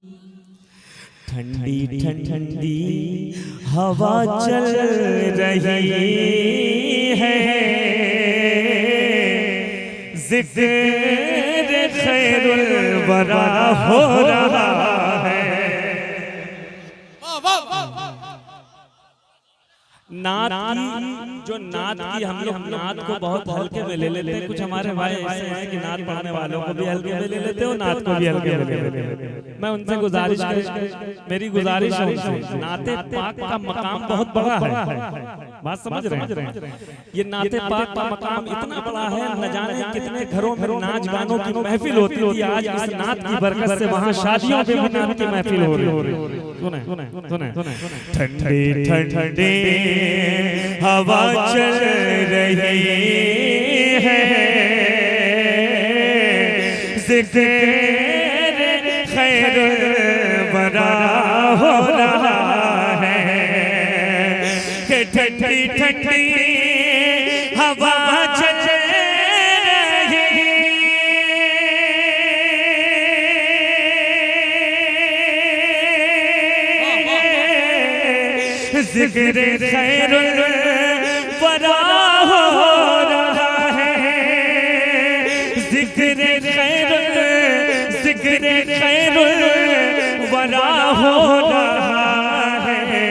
ठंडी ठंडी हवा चल रही है, जिक्र खैरुल वरा हो रहा है। नात जो नात की हम लोग नात को बहुत हल्के में ले लेते हैं। कुछ हमारे भाई ऐसे हैं कि नात पढ़ने वालों को भी हल्के में ले लेते हैं और नात को भी हल्के में ले लेते हैं। मैं उनसे गुजारिश मेरी गुजारिश है उनसे, नाते पाक का मकाम बहुत बड़ा है। बात समझ रहे हैं? ये नाते पाक का मकाम इतना बड़ा है, न जाने कितने घरों में नाच गानों की महफिल होती थी। आज इस नात की बरकत से वहाँ शादियों में भी नात की महफिल हो रही है। सुने सुने सुने ठंडी ठंडी हवा चल रही है, जिक्र खैरुल वरा हो रहा है। कि ठंडी ठंडी हवा चल रही है, जिक्र खैरुल वरा हो रहा है। जिक्र खैरुल वरा हो रहा है।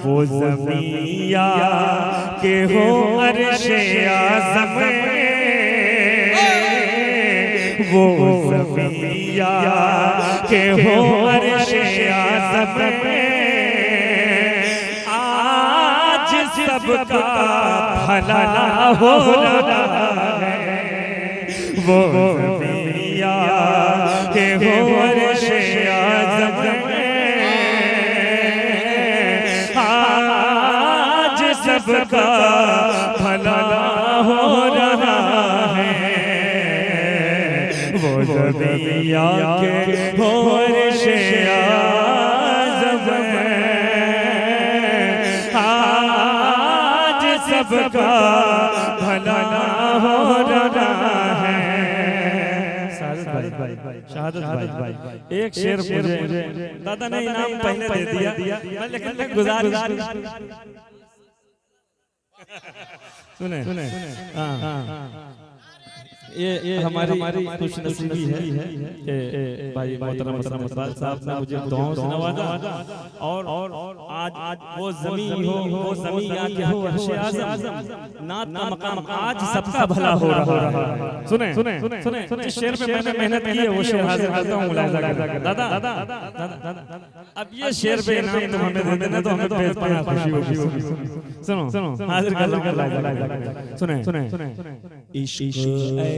वो ज़मीया के हो अर्शे आज़म, वो ज़मीया के हो अर्शे आज़म। सबका भला हो रहा है, वो ज़मीया के हो अर्शे आज़म। आज सबका भला हो रहा है, वो ज़मीया के हो अर्शे आज़म। सबका भला हो रहा है। शहादत भाई एक शेर मुझे दादा ने इनाम पहले दे दिया, लेकिन गुजारिश सुने ये हमारी खुश नसीबी है कि भाई मोहतरम साहब ने मुझे दुआओं से नवाजा और आज वो ज़मीन हो, वो ज़मीया के हो अर्शे आज़म, नात का मकाम आज सबका भला हो रहा है। सुने सुने सुने जिस शेर पे मैंने मेहनत की है वो शेर हाजिर करता हूँ मुलाहिज़ा कर। दादा अब ये शेर पे इनाम तुम हमें दे देना तो हमें तो बेहद खुशी होगी। सुनो सुनो हाजिर कर सुने सुने इश्क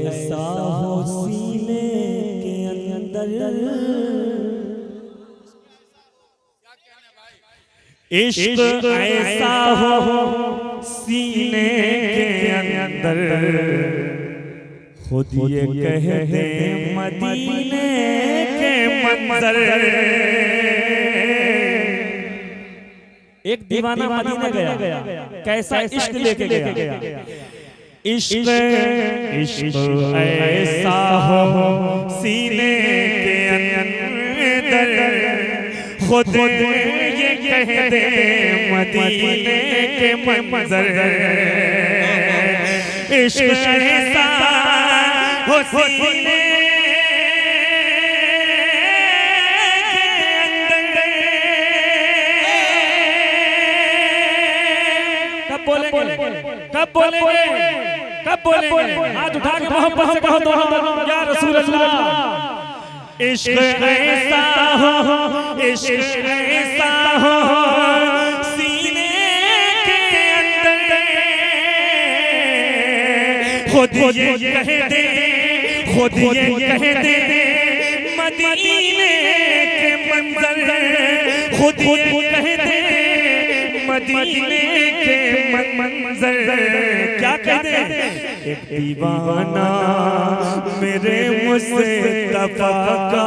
ऐसा हो सीने के अंदर, इश्क ऐसा हो सीने के अंदर, खुद ये कह दे मदीने के मंजर। एक दीवाना मदीना गया, कैसा इश्क लेके गया। इश्क ऐसा हो सीने के अंदर, खुद ये कह दे मदीने के मंजर। इश्क ऐसा हो सीने कब बोलेंगे कब बोलेंगे? हाथ उठा के मोहब्बत से कहो तो या रसूल अल्लाह। इश्क ऐसा हो, इश्क ऐसा हो सीने के अंदर, खुद ये कह दे, खुद ये कह दे मदीने के मंजर। खुद ये कह दे मदीने के मंजर। क्या कहते हैं? एक दीवाना मेरे मुस्तफा का,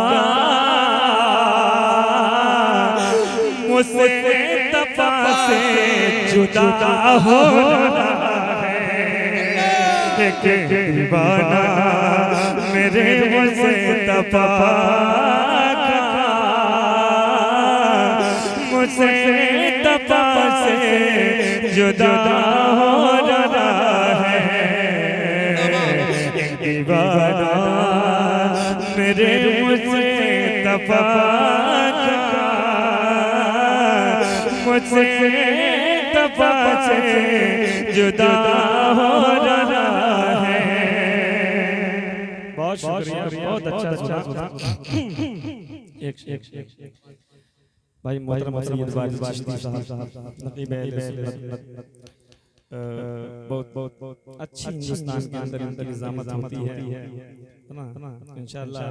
मुस्तफा से जुदा हो रहा है। एक दीवाना मेरे मुस्तफा का, मुस्तफा से जुदा हो रहा है दीवाना मेरे मुस्तफा का, मुस्तफा से जुदा हो रहा है। बहुत शुक्रिया, बहुत अच्छा सुना। एक भाई मोहतरम सैयद वाजिद चिश्ती साहब नकीब अहले सुन्नत, बहुत बहुत अच्छी हिंदुस्तान के अंदर इनकी निजामत होती है ना, इंशाअल्लाह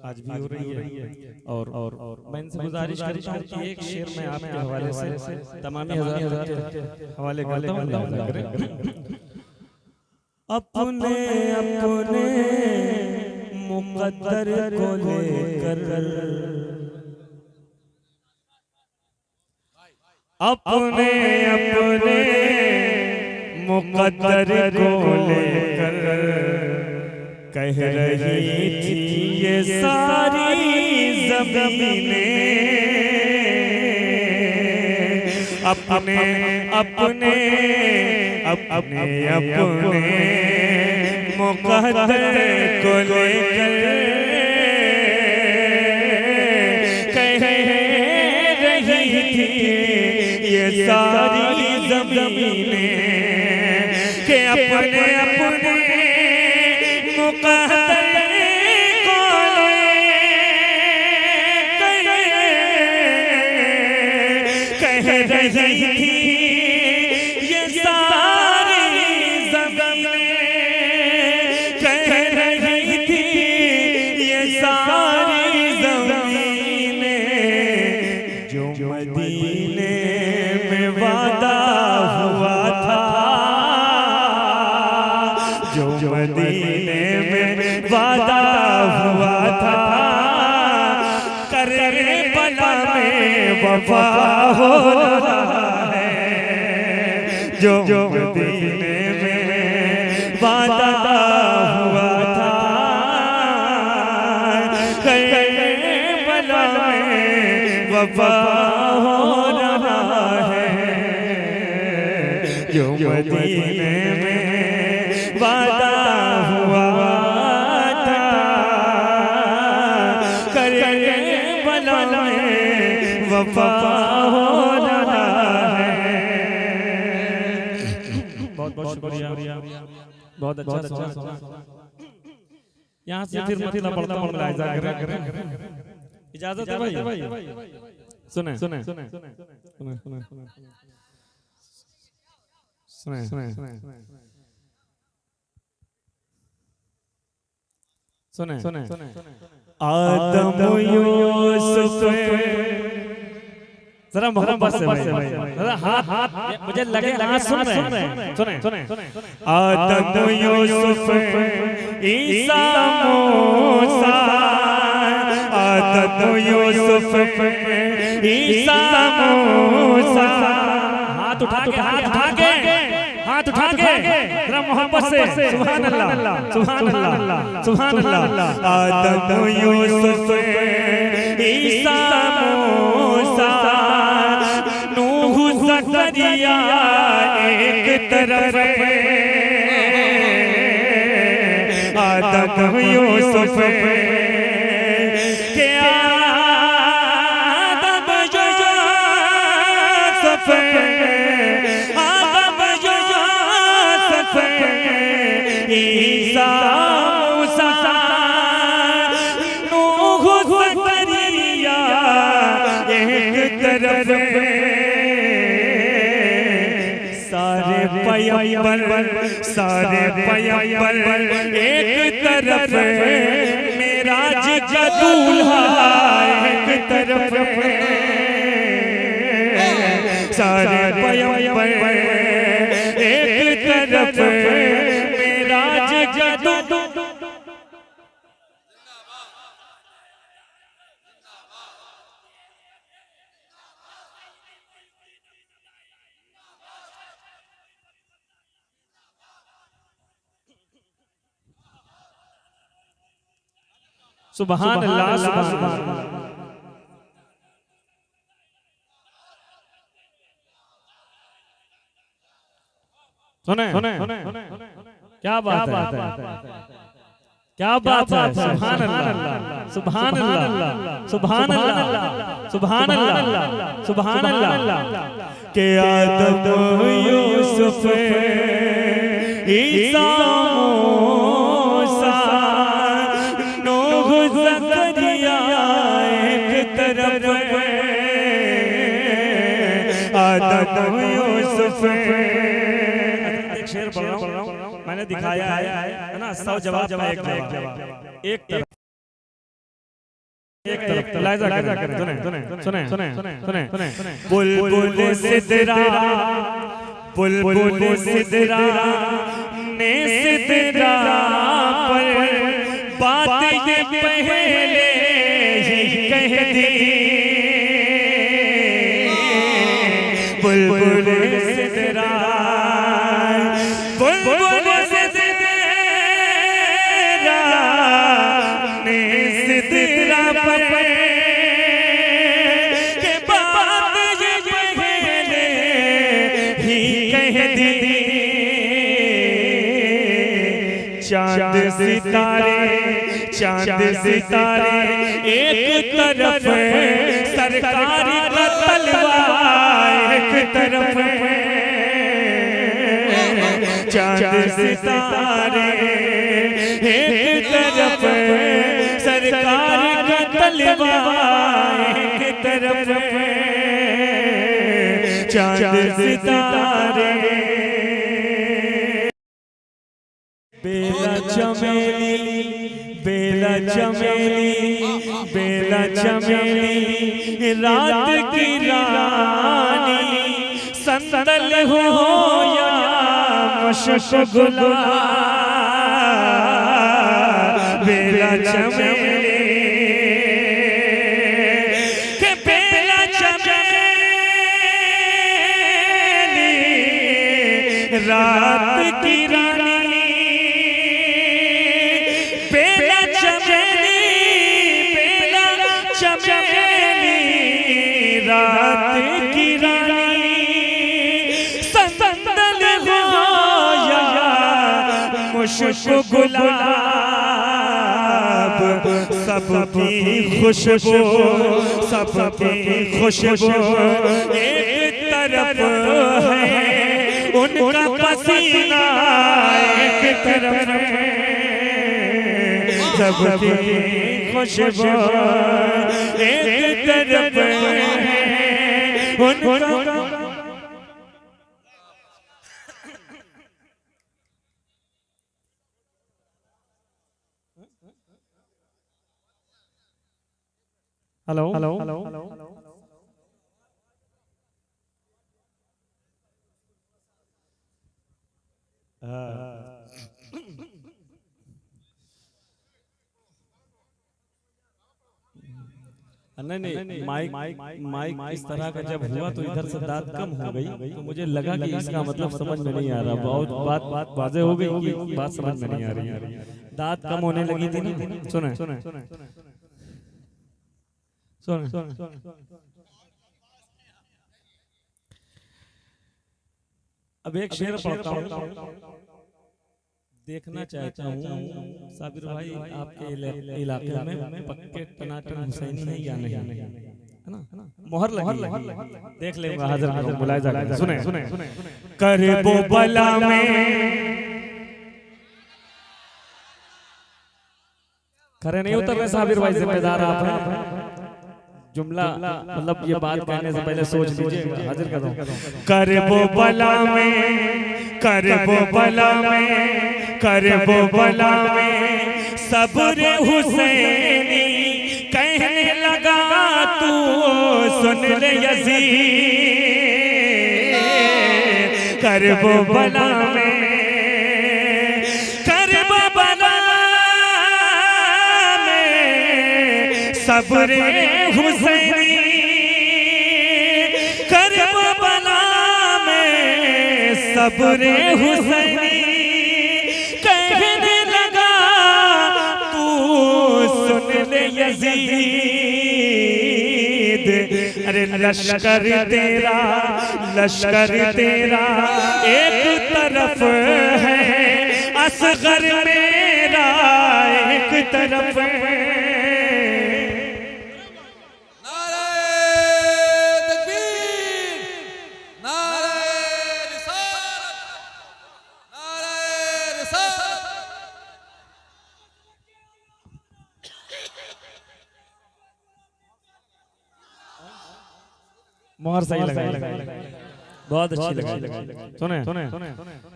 आज भी हो रही है। और मैं इनसे गुजारिश करता हूँ कि एक शेर मैं आपके हवाले से तमामी हज़रात के हवाले करता हूँ। अपने अपने मुक़द्दर को लेकर, अपने अपने मुक़द्दर को लेकर कह रही थी ये सारी ज़मीनें, अपने अपने अपने अपने मुक़द्दर को लेकर कह रही थी ये सारी ज़मीनें के अपने अपने मुक़द्दर को कह रही थी ये सारी ज़मीनें, कह रही थी ये सारी ज़मीनें जो मदीने में वादा हुआ था, जो मदीने में वादा हुआ था, करबला में वफा हो रहा है, जो मदीने में वादा हुआ था, करबला में वफा हो रहा है, जो मदीने में वादा हुआ था, करबला में वफा हो रहा है। बहुत बहुत शुक्रिया, बहुत अच्छा। यहाँ से फिर मतलब पढ़ता हूँ, इजाजत है भाई? सुने सुने सुने सुने सुने सुने सुने सुने आदम यूसुफ, जरा मोहब्बत से भाई, जरा हाथ मुझे लगे हाथ सुन रहे हैं, सुने आदम यूसुफ ईसा मूसा, आदम यूसुफ ईसा मूसा, हाथ उठा के हाथ उठा के जरा मोहब्बत से सुभान अल्लाह सुभान अल्लाह सुभान अल्लाह। आदम यूसुफ ईसा मूसा नूह ज़करिया एक तरफ, आदम यूसुफ के आदम यूसुफ ईसा मूसा नूह ज़करिया एक तरफ, सारे पैगंबर एक तरफ, मेराज का दूल्हा एक तरफ, सारे पैगंबर एक तरफ, मेराज का दूल्हा। सुभान अल्लाह सुभान अल्लाह। सुने क्या बात है, क्या बात है। सुभान अल्लाह सुभान अल्लाह सुभान अल्लाह सुभान अल्लाह सुभान अल्लाह। के आदम यूसुफ ईसा मूसा नूह ज़करिया एक तरफ, आदम यूसुफ। शेर पढ़ रहा हूं, मैंने दिखाया है ना, 100 जवाब एक जवाब एक तरफ एक तरफ। लाइजा करें, सुने सुने सुने सुने। बुलबुल सिदरा बुलबुल सिदरा ने सिदरा पर बात ये पहले ही कह दी। बुलबुल सिदरा बुलबुल सिदरा ने सिदरा पर के बात ये पहले ही कह दी। चांद सितारे एक तरफ, सरकारी का तलवार एक तरफ। चांद सितारे एक तरफ, सरकार का तलवार एक तरफ। चांद सितारे बेला चमेली बेला चमेली बेला चमेली रात की रानी संदल हो या मुश्किल बेला चमेली के बेला चमेली रात की रानी बेला चमेली रात की रानी संदल हो या मुश्किल गुलाब। सबकी खुशबू सबकी खुशबू एक तरफ है, उनका पसीना एक तरफ है। सबकी खुशबू एक तरफ है, उनका। हेलो हेलो हेलो नहीं, माइक इस तरह का जब हुआ तो इधर से दाद कम हो गई, तो मुझे लगा कि इसका मतलब समझ में नहीं आ रहा। बहुत बात वाज़ेह हो गई कि बात समझ में नहीं आ रही, दाद कम होने लगी थी ना। सुने सुने अब एक शेर पढ़ता हूँ, देखना चाहता हूँ साबिर भाई आपके इलाके में पक्के टनाटन हुसैनी है या नहीं, है ना? मोहर लगी, देख ले हाजिर बुलाया जाएगा। सुने करबो बला में खरे नहीं उतर रहे साबिर भाई, जिम्मेदार आप हैं। जुमला मतलब ये बात कहने से पहले सोच लीजिए, हाजिर कर दो। करबो बला में करबो बला में करबो बला में सब्र हुसैनी कहने लगा तू सुन ले यज़ीद। करबो बला में करबो बला में सब्र हुसैनी करबो बला में सब्र हुसैनी कहने लगा तू सुन ले यजीद, अरे लश्कर तेरा एक तरफ है, असगर मेरा एक तरफ है। मोहर सही लगा, बहुत अच्छी लगा। सुने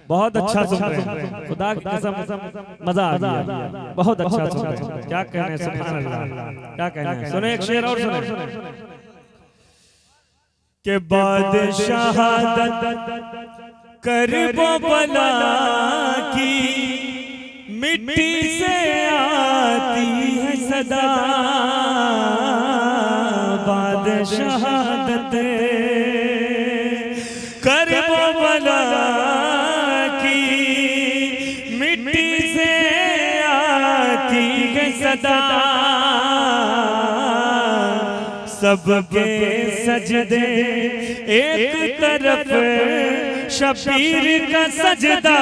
बहुत अच्छा सुन रहे हैं, खुदा की कसम मजा आ गया, बहुत अच्छा सुन रहे हैं। क्या कहने, सुभान अल्लाह, क्या कहने। सुने एक शेर और सुने के बाद शहादत करबो बला की, मिट्टी से आती है सदा, बाद शहादत करबो बला की, मिट्टी से आती है सदा, सबके सजदे एक तरफ, शबीर का सजदा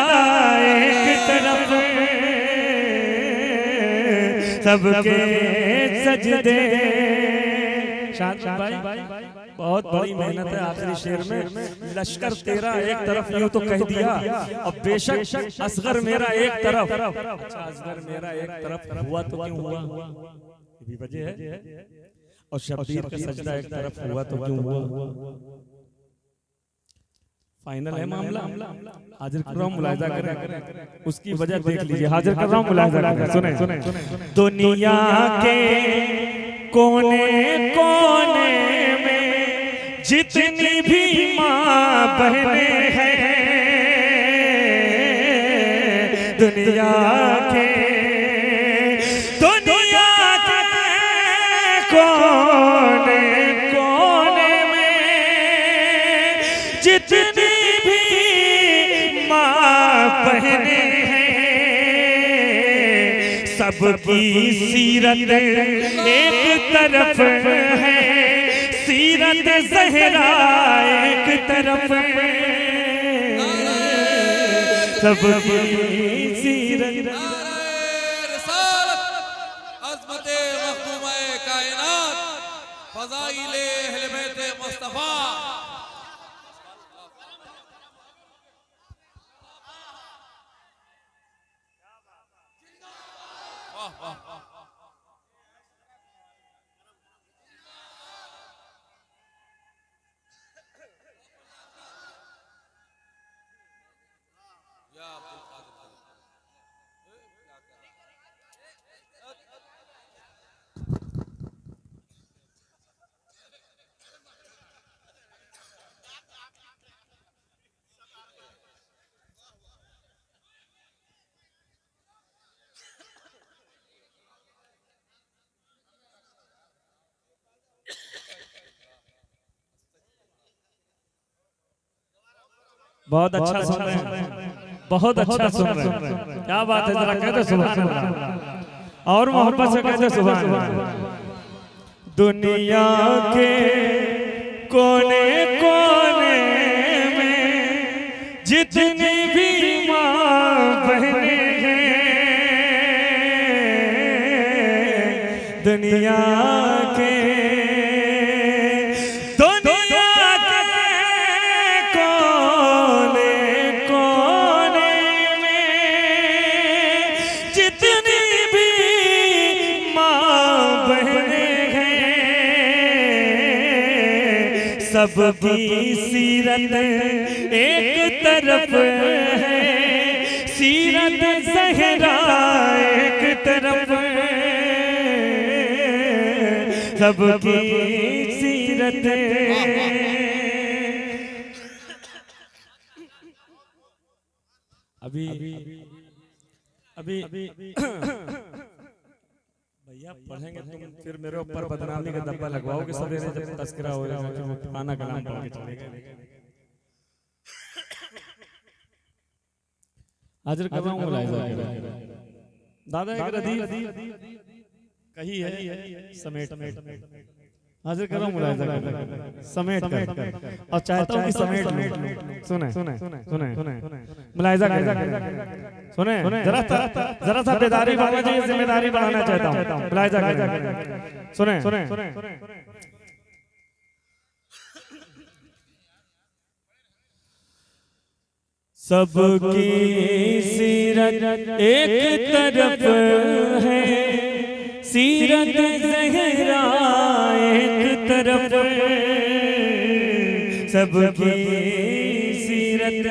एक तरफ, सबके सजदे। भाई बहुत बड़ी मेहनत है आखिरी शेर में। लश्कर तेरा एक तरफ यूं तो कह दिया, और बेशक असगर मेरा एक तरफ। अच्छा असगर मेरा एक तरफ हुआ तो क्यों हुआ, ये भी वजह है। और शबीर का सजदा एक तरफ हुआ तो क्यों हुआ। फाइनल है मामला, हाजिर कर रहा हूँ, मुलाहिजा करें, उसकी वजह देख लीजिए। हाजिर कर रहा हूँ, मुलाहिजा करें। सुने दुनिया के कोने कोने में जितनी भी माँ बहने हैं, दुनिया के कोने कोने में जितनी भी माँ बहने हैं, सबकी सीरत एक तरफ है, सीरत ज़हरा एक तरफ है, सबकी सीरत। फज़ाइले अहले बैत मुस्तफ़ा। वाह वाह बहुत अच्छा सुन रहे हैं, बहुत अच्छा सुन रहे हैं। क्या बात है, जरा कहते सुभान अल्लाह, और मोहब्बत से कहते सुभान अल्लाह। दुनिया के कोने कोने में जितनी भी माँ बहने हैं, दुनिया के सबकी सीरत एक तरफ है, सीरत ज़हरा एक तरफ है, सबकी सीरत। अभी भैया पढ़ेंगे तुम, फिर मेरे ऊपर बदनामी का धब्बा लगवाओगे सवेरे जब तस्करा हो जाएगा कि वो पुराना कलाम पढ़ के चले गए। हाजिर कर रहा हूं मुलाहिजा। दादा एक रदी कही है समेट हाजिर कर रहा हूँ मुलाहिजा कर समेट कर और चाहता हूँ कि समेट सुने सुने सुने मुलाहिजा कर सुने जरा सा बेदारी बढ़ाना चाहिए जिम्मेदारी बढ़ाना चाहता हूँ मुलाहिजा कर सुने सबकी सीरत एक तरफ है सीरत ज़हरा एक तरफ सबकी सीरत